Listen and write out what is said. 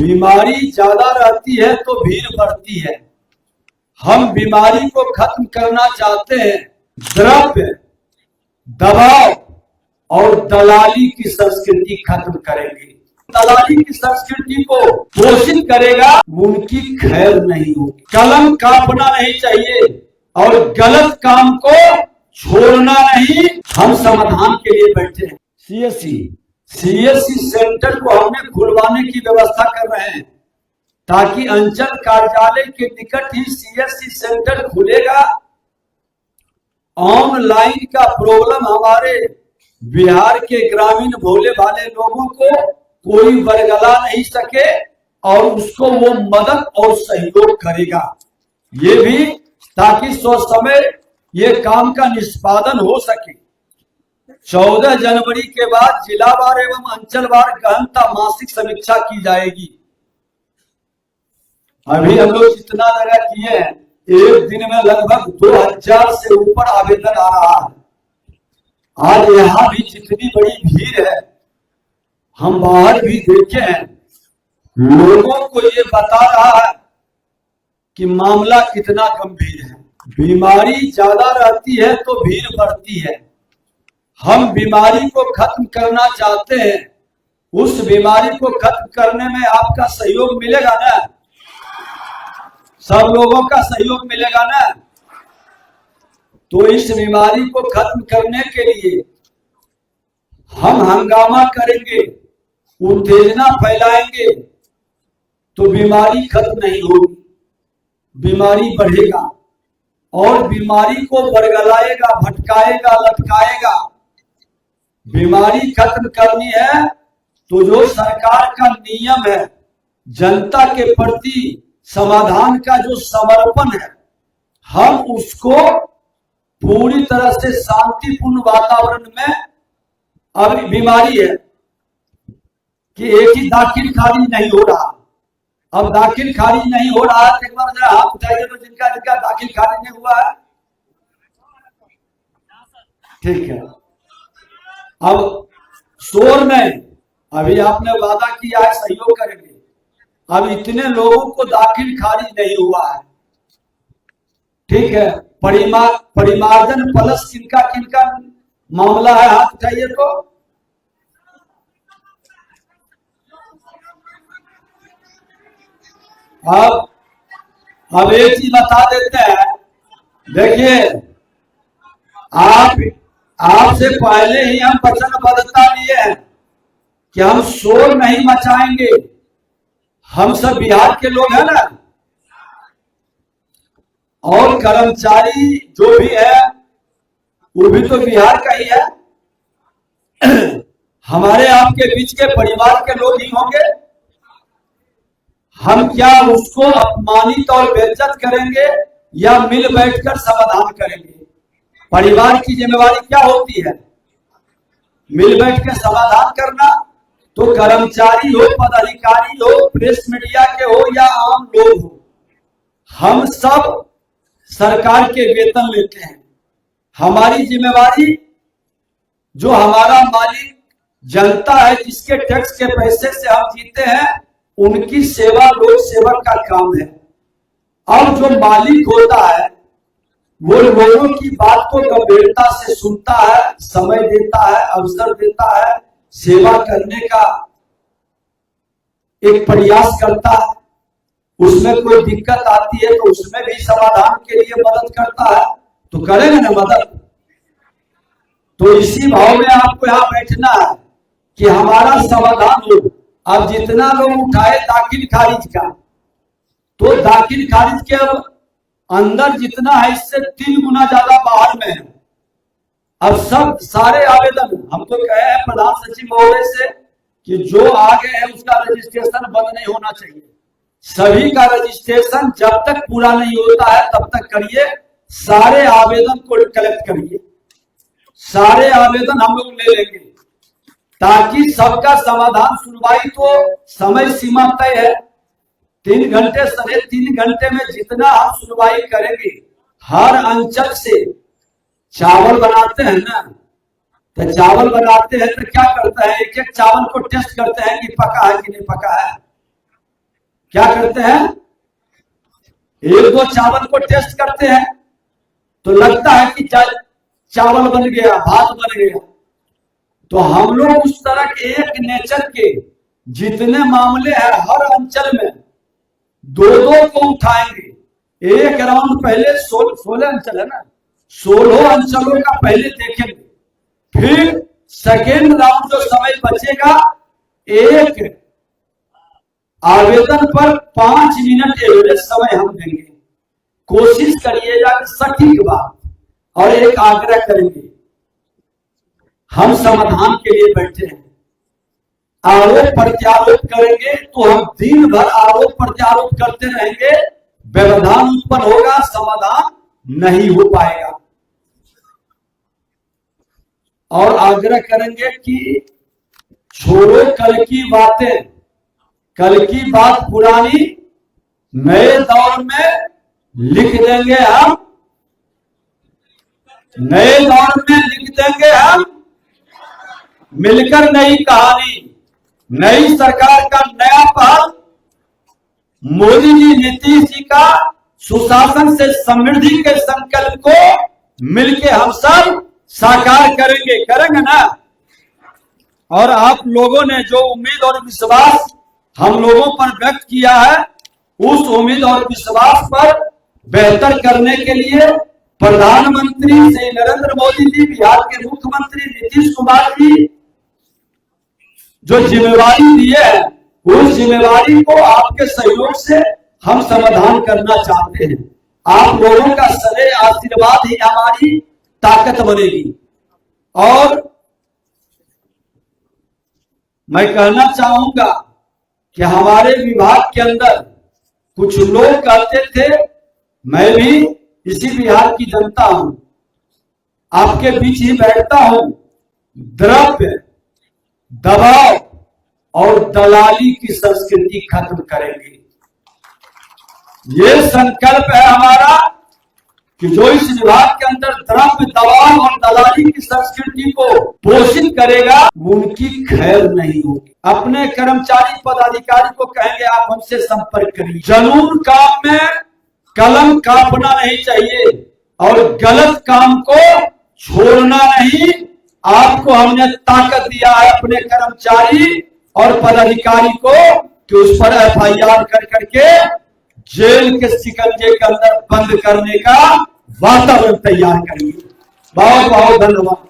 बीमारी ज्यादा रहती है तो भीड़ बढ़ती है। हम बीमारी को खत्म करना चाहते हैं। द्रव्य, दबाव और दलाली की संस्कृति खत्म करेंगे। दलाली की संस्कृति को पोषित करेगा, उनकी खैर नहीं होगी। कलम काटना नहीं चाहिए और गलत काम को छोड़ना नहीं। हम समाधान के लिए बैठे हैं। सीएससी सेंटर को हमने खुलवाने की व्यवस्था कर रहे हैं ताकि अंचल कार्यालय के निकट ही सीएससी सेंटर खुलेगा। ऑनलाइन का प्रॉब्लम हमारे बिहार के ग्रामीण भोले भाले लोगों को कोई बरगला नहीं सके और उसको वो मदद और सहयोग करेगा। ये भी ताकि समय ये काम का निष्पादन हो सके। 14 जनवरी के बाद जिलावार एवं अंचलवार गहनता मासिक समीक्षा की जाएगी। अभी हम लोग जितना जगह किए हैं, एक दिन में लगभग 2000 से ऊपर आवेदन आ रहा है। आज यहाँ भी जितनी बड़ी भीड़ है, हम बाहर भी देखे हैं, लोगों को ये बता रहा है कि मामला कितना गंभीर है। बीमारी ज्यादा रहती है तो भीड़ बढ़ती है। हम बीमारी को खत्म करना चाहते हैं। उस बीमारी को खत्म करने में आपका सहयोग मिलेगा ना? सब लोगों का सहयोग मिलेगा ना? तो इस बीमारी को खत्म करने के लिए हम हंगामा करेंगे, उत्तेजना फैलाएंगे तो बीमारी खत्म नहीं होगी, बीमारी बढ़ेगा और बीमारी को बरगलाएगा, भटकाएगा, लटकाएगा। बीमारी खत्म करनी है तो जो सरकार का नियम है, जनता के प्रति समाधान का जो समर्पण है, हम उसको पूरी तरह से शांतिपूर्ण वातावरण में। अब बीमारी है कि एक ही दाखिल खारिज नहीं हो रहा। अब दाखिल खारिज नहीं हो रहा है, एक बार जरा हाथ उठाइए तो जिनका जिनका दाखिल खारिज नहीं हुआ है। ठीक है, अब शोर नहीं, अभी आपने वादा किया है सहयोग करेंगे। अब इतने लोगों को दाखिल खारिज नहीं हुआ है, ठीक है। परिमार्जन प्लस किनका किनका मामला है, हाथ उठाइए तो। अब एक चीज बता देते हैं, देखिए आपसे पहले ही हम वचनबद्धता लिए हैं कि हम शोर नहीं मचाएंगे। हम सब बिहार के लोग हैं ना, और कर्मचारी जो भी है वो भी तो बिहार का ही है। हमारे आपके बीच के परिवार के लोग ही होंगे। हम क्या उसको अपमानित और बेइज्जत करेंगे या मिल बैठकर समाधान करेंगे? परिवार की जिम्मेवारी क्या होती है? मिल बैठ के समाधान करना। तो कर्मचारी हो, पदाधिकारी हो, प्रेस मीडिया के हो या आम लोग हो, हम सब सरकार के वेतन लेते हैं। हमारी जिम्मेवारी, जो हमारा मालिक जनता है, जिसके टैक्स के पैसे से हम जीते हैं, उनकी सेवा लोक सेवक का काम है। अब जो मालिक होता है वो लोगों की बात को गंभीरता से सुनता है, समय देता है, अवसर देता है, सेवा करने का एक प्रयास करता है। उसमें कोई दिक्कत आती है तो उसमें भी समाधान के लिए मदद करता है, तो करेंगे ना मदद। तो इसी भाव में आपको यहाँ बैठना है कि हमारा समाधान हो। अब जितना लोग उठाए दाखिल खारिज का, तो दाखिल खारिज के अंदर जितना है इससे 3 गुना ज्यादा बाहर में है। अब सब सारे आवेदन हम तो कहे हैं प्रधान सचिव महोदय से कि जो आ गए हैं उसका रजिस्ट्रेशन बंद नहीं होना चाहिए। सभी का रजिस्ट्रेशन जब तक पूरा नहीं होता है तब तक करिए। सारे आवेदन को कलेक्ट करिए, सारे आवेदन हम लोग ले लेंगे ताकि सबका समाधान। सुनवाई तो समय सीमा तय है, 3 घंटे, 3.5 घंटे में जितना हम सुनवाई करेंगे। हर अंचल से चावल बनाते हैं ना, तो चावल बनाते हैं तो क्या करते हैं, एक एक चावल को टेस्ट करते हैं कि पका है कि नहीं पका है। क्या करते हैं, एक दो चावल को टेस्ट करते हैं तो लगता है कि चावल बन गया, भात बन गया। तो हम लोग उस तरह के एक नेचर के जितने मामले हैं हर अंचल में दो दो को उठाएंगे। एक राउंड पहले 16 अंचल है ना, 16 अंचलों का पहले देखेंगे, फिर सेकेंड राउंड जो समय बचेगा, एक आवेदन पर 5 मिनट एवरेज समय हम देंगे। कोशिश करिएगा कि सटीक बात, और एक आग्रह करेंगे, हम समाधान के लिए बैठे हैं। आरोप प्रत्यारोप करेंगे तो हम दिन भर आरोप प्रत्यारोप करते रहेंगे, व्यवधान उत्पन्न होगा, समाधान नहीं हो पाएगा। और आग्रह करेंगे कि छोड़ो कल की बातें, कल की बात पुरानी, नए दौर में लिख देंगे हम, नए दौर में लिख देंगे हम मिलकर नई कहानी। नई सरकार का नया पहल, मोदी जी नीतीश जी का सुशासन से समृद्धि के संकल्प को मिलकर हम सब साकार करेंगे ना। और आप लोगों ने जो उम्मीद और विश्वास हम लोगों पर व्यक्त किया है, उस उम्मीद और विश्वास पर बेहतर करने के लिए प्रधानमंत्री श्री नरेंद्र मोदी जी, बिहार के मुख्यमंत्री नीतीश कुमार जी जो जिम्मेवारी दिए है, उस जिम्मेवारी को आपके सहयोग से हम समाधान करना चाहते हैं। आप लोगों का सदैव आशीर्वाद ही हमारी ताकत बनेगी। और मैं कहना चाहूंगा कि हमारे विभाग के अंदर कुछ लोग कहते थे, मैं भी इसी बिहार की जनता हूं, आपके बीच ही बैठता हूं, द्रव्य, दबाव और दलाली की संस्कृति खत्म करेंगे। ये संकल्प है हमारा कि जो इस विभाग के अंदर द्रव्य, दबाव और दलाली की संस्कृति को पोषित करेगा, उनकी खैर नहीं होगी। अपने कर्मचारी पदाधिकारी को कहेंगे आप हमसे संपर्क करिए। जनून काम में कलम काटना नहीं चाहिए और गलत काम को छोड़ना नहीं। आपको हमने ताकत दिया है अपने कर्मचारी और पदाधिकारी को कि उस पर FIR कर करके जेल के शिकंजे के अंदर बंद करने का वातावरण तैयार करेंगे। बहुत बहुत धन्यवाद।